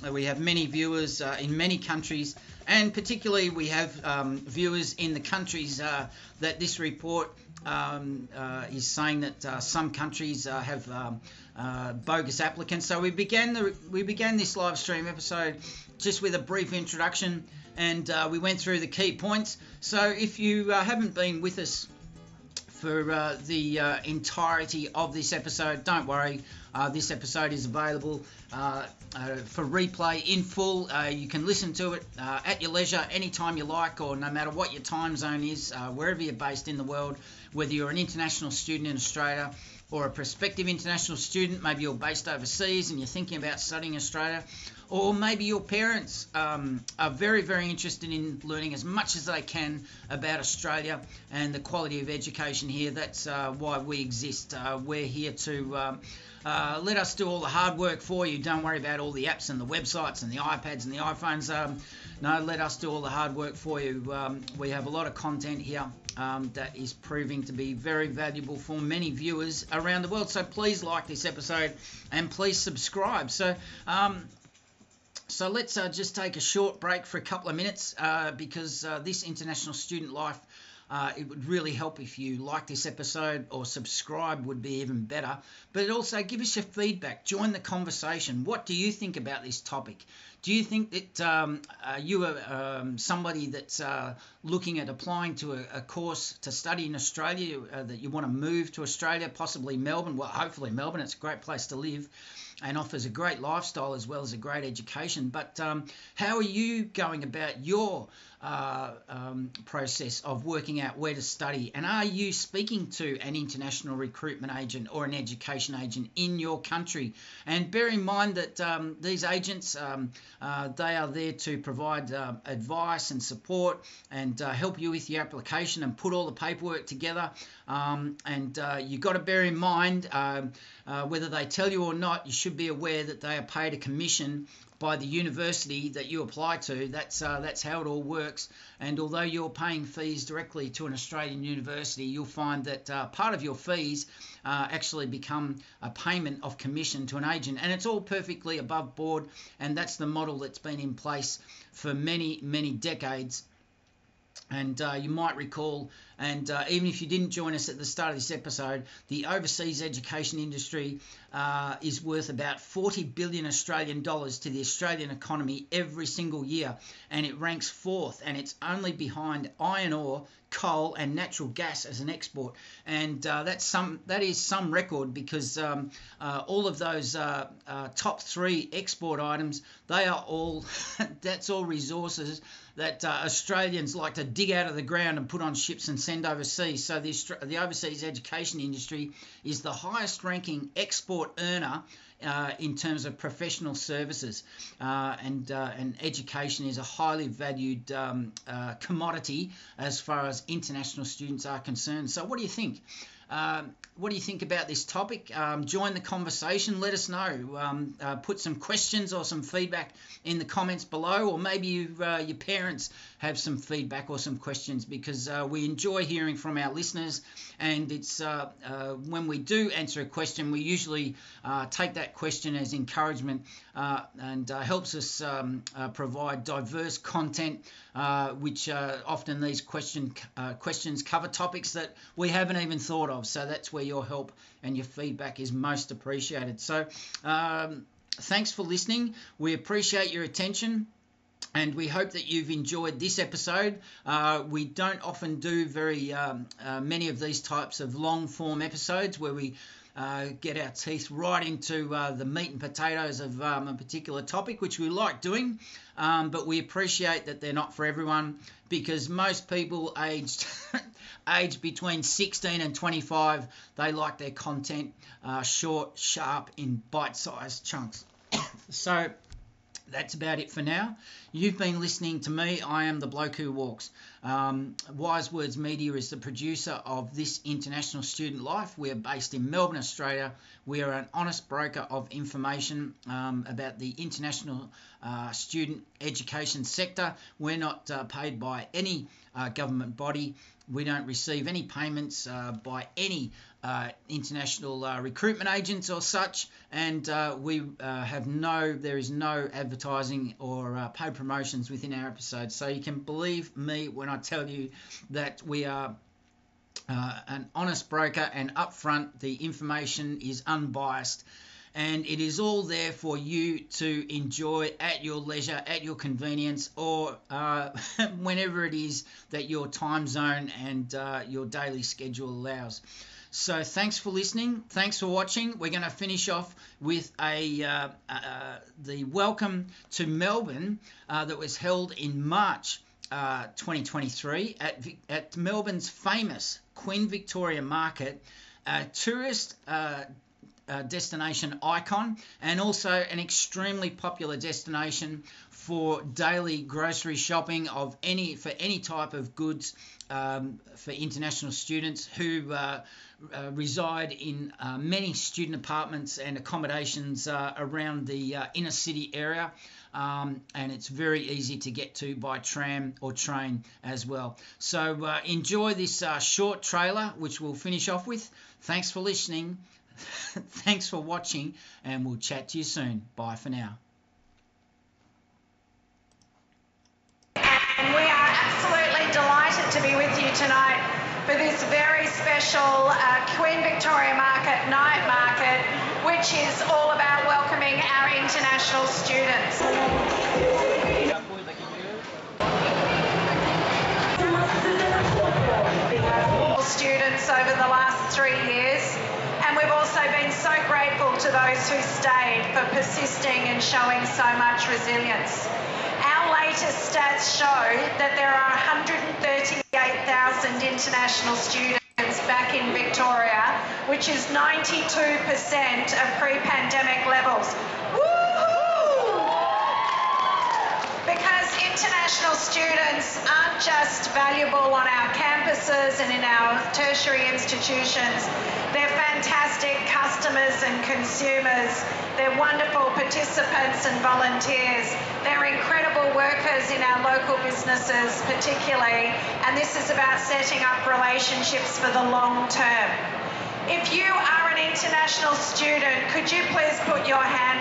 We have many viewers in many countries. And particularly we have viewers in the countries that this report is saying that some countries have bogus applicants. So we began this live stream episode just with a brief introduction, and we went through the key points. So if you haven't been with us for the entirety of this episode, don't worry. This episode is available for replay in full. You can listen to it at your leisure, anytime you like, or no matter what your time zone is, wherever you're based in the world, whether you're an international student in Australia or a prospective international student, maybe you're based overseas and you're thinking about studying Australia, or maybe your parents are very, very interested in learning as much as they can about Australia and the quality of education here. That's why we exist. We're here to let us do all the hard work for you. Don't worry about all the apps and the websites and the iPads and the iPhones. No, let us do all the hard work for you. We have a lot of content here that is proving to be very valuable for many viewers around the world. So please like this episode and please subscribe. So let's just take a short break for a couple of minutes because this International Student Life, it would really help if you like this episode, or subscribe would be even better. But also give us your feedback. Join the conversation. What do you think about this topic? Do you think that you are somebody that's looking at applying to a course to study in Australia, that you want to move to Australia, possibly Melbourne? Well, hopefully Melbourne. It's a great place to live and offers a great lifestyle as well as a great education. But how are you going about your process of working out where to study? And are you speaking to an international recruitment agent or an education agent in your country? And bear in mind that these agents, they are there to provide advice and support and help you with your application and put all the paperwork together. And you've got to bear in mind, whether they tell you or not, you should be aware that they are paid a commission by the university that you apply to. That's how it all works. And although you're paying fees directly to an Australian university, you'll find that part of your fees actually become a payment of commission to an agent, and it's all perfectly above board. And that's the model that's been in place for many, many decades. And you might recall, and even if you didn't join us at the start of this episode, the overseas education industry is worth about 40 billion Australian dollars to the Australian economy every single year, and it ranks fourth, and it's only behind iron ore, coal and natural gas as an export. And that is some record, because all of those top three export items, they are all that's all resources that Australians like to dig out of the ground and put on ships and send overseas. So the overseas education industry is the highest ranking export earner in terms of professional services, and education is a highly valued commodity as far as international students are concerned. So what do you think? What do you think about this topic? Join the conversation. Let us know. Put some questions or some feedback in the comments below, or maybe your parents have some feedback or some questions, because we enjoy hearing from our listeners. And it's when we do answer a question, we usually take that question as encouragement and helps us provide diverse content, which often these questions cover topics that we haven't even thought of. So that's where your help and your feedback is most appreciated. So thanks for listening. We appreciate your attention, and we hope that you've enjoyed this episode. We don't often do very many of these types of long form episodes where we get our teeth right into the meat and potatoes of a particular topic, which we like doing, but we appreciate that they're not for everyone, because most people aged between 16 and 25, they like their content short, sharp, in bite-sized chunks. So that's about it for now. You've been listening to me. I am the bloke who walks. Wise Words Media is the producer of this International Student Life. We are based in Melbourne, Australia. We are an honest broker of information about the international student education sector. We're not paid by any government body. We don't receive any payments by any international recruitment agents or such, and there is no advertising or paid promotions within our episodes. So you can believe me when I tell you that we are an honest broker, and upfront the information is unbiased, and it is all there for you to enjoy at your leisure, at your convenience, or whenever it is that your time zone and your daily schedule allows. So thanks for listening. Thanks for watching. We're going to finish off with the welcome to Melbourne that was held in March 2023 at Melbourne's famous Queen Victoria Market. A tourist destination icon, and also an extremely popular destination for daily grocery shopping for any type of goods for international students who reside in many student apartments and accommodations around the inner city area. And it's very easy to get to by tram or train as well. So enjoy this short trailer, which we'll finish off with. Thanks for listening. Thanks for watching, and we'll chat to you soon. Bye for now. And we are absolutely delighted to be with you tonight for this very special Queen Victoria Market night market, which is all about welcoming our international students. Students over the last 3 years, and we've also been so grateful to those who stayed for persisting and showing so much resilience. Our latest stats show that there are 138,000 international students back in Victoria, which is 92% of pre-pandemic levels. Woohoo! Because international students aren't just valuable on our campuses and in our tertiary institutions, they're fantastic customers and consumers. They're wonderful participants and volunteers. They're incredible workers in our local businesses particularly, and this is about setting up relationships for the long term. If you are an international student, could you please put your hand